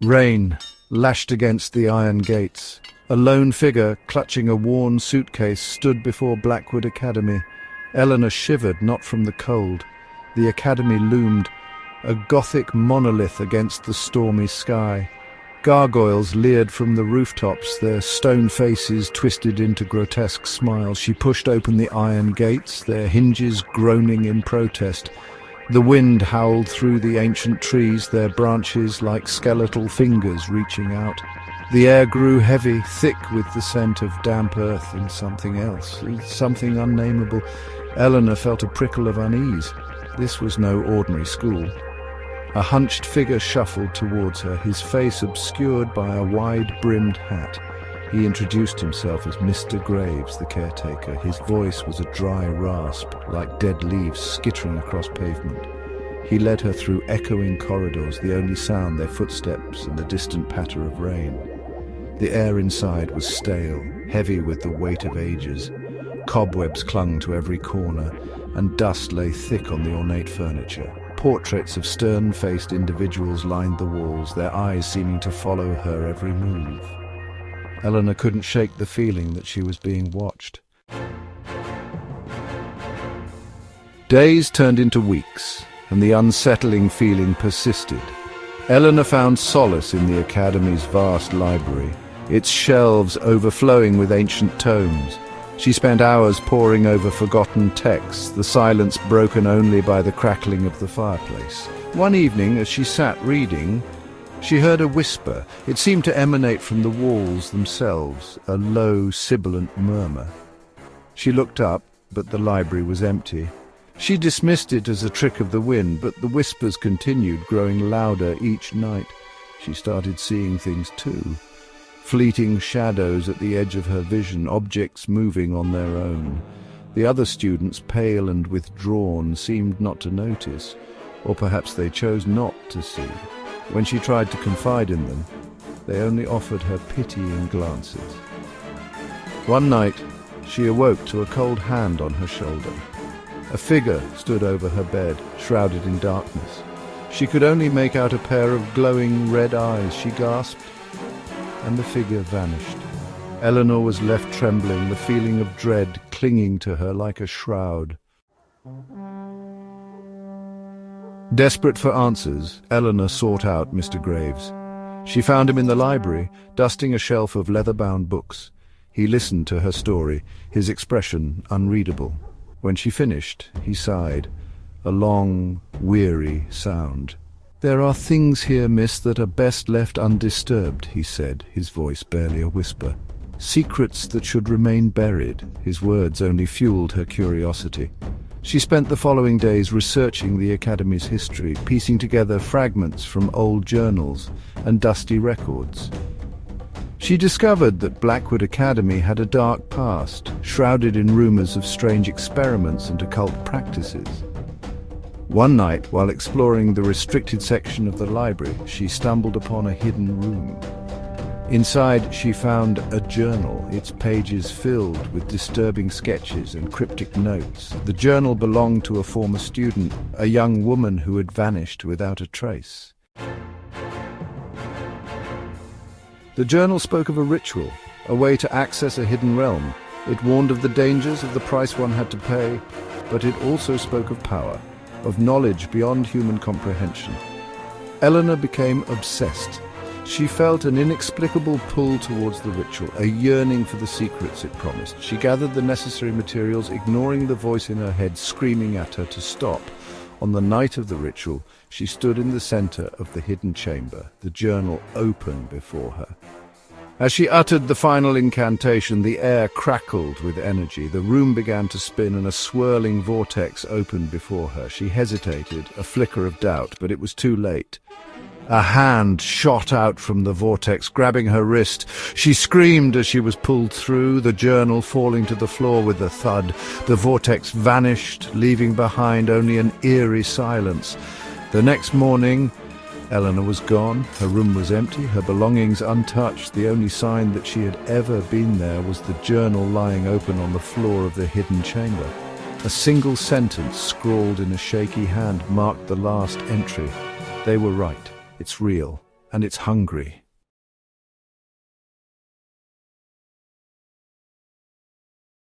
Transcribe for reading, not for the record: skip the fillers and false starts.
Rain lashed against the iron gates. A lone figure, clutching a worn suitcase, stood before Blackwood Academy. Eleanor shivered, not from the cold. The academy loomed, a Gothic monolith against the stormy sky. Gargoyles leered from the rooftops, their stone faces twisted into grotesque smiles. She pushed open the iron gates, their hinges groaning in protest. The wind howled through the ancient trees, their branches like skeletal fingers reaching out. The air grew heavy, thick with the scent of damp earth and something else, something unnameable. Eleanor felt a prickle of unease. This was no ordinary school. A hunched figure shuffled towards her, his face obscured by a wide-brimmed hat. He introduced himself as Mr. Graves, the caretaker. His voice was a dry rasp, like dead leaves skittering across pavement. He led her through echoing corridors, the only sound their footsteps and the distant patter of rain. The air inside was stale, heavy with the weight of ages. Cobwebs clung to every corner, and dust lay thick on the ornate furniture. Portraits of stern-faced individuals lined the walls, their eyes seeming to follow her every move. Eleanor couldn't shake the feeling that she was being watched. Days turned into weeks, and the unsettling feeling persisted. Eleanor found solace in the Academy's vast library, its shelves overflowing with ancient tomes. She spent hours poring over forgotten texts, the silence broken only by the crackling of the fireplace. One evening, as she sat reading, she heard a whisper. It seemed to emanate from the walls themselves, a low, sibilant murmur. She looked up, but the library was empty. She dismissed it as a trick of the wind, but the whispers continued, growing louder each night. She started seeing things too. Fleeting shadows at the edge of her vision, objects moving on their own. The other students, pale and withdrawn, seemed not to notice, or perhaps they chose not to see. When she tried to confide in them, they only offered her pitying glances. One night, she awoke to a cold hand on her shoulder. A figure stood over her bed, shrouded in darkness. She could only make out a pair of glowing red eyes. She gasped, and the figure vanished. Eleanor was left trembling, the feeling of dread clinging to her like a shroud. Desperate for answers, Eleanor sought out Mr. Graves. She found him in the library, dusting a shelf of leather-bound books. He listened to her story, his expression unreadable. When she finished, he sighed, a long, weary sound. "There are things here, miss, that are best left undisturbed," he said, his voice barely a whisper. "Secrets that should remain buried." His words only fueled her curiosity. She spent the following days researching the Academy's history, piecing together fragments from old journals and dusty records. She discovered that Blackwood Academy had a dark past, shrouded in rumors of strange experiments and occult practices. One night, while exploring the restricted section of the library, she stumbled upon a hidden room. Inside, she found a journal, its pages filled with disturbing sketches and cryptic notes. The journal belonged to a former student, a young woman who had vanished without a trace. The journal spoke of a ritual, a way to access a hidden realm. It warned of the dangers of the price one had to pay, but it also spoke of power, of knowledge beyond human comprehension. Eleanor became obsessed. She felt an inexplicable pull towards the ritual, a yearning for the secrets it promised. She gathered the necessary materials, ignoring the voice in her head screaming at her to stop. On the night of the ritual, she stood in the center of the hidden chamber, the journal open before her. As she uttered the final incantation, the air crackled with energy. The room began to spin and a swirling vortex opened before her. She hesitated, a flicker of doubt, but it was too late. A hand shot out from the vortex, grabbing her wrist. She screamed as she was pulled through, the journal falling to the floor with a thud. The vortex vanished, leaving behind only an eerie silence. The next morning, Eleanor was gone. Her room was empty, her belongings untouched. The only sign that she had ever been there was the journal lying open on the floor of the hidden chamber. A single sentence scrawled in a shaky hand marked the last entry. They were right. It's real. and it's hungry.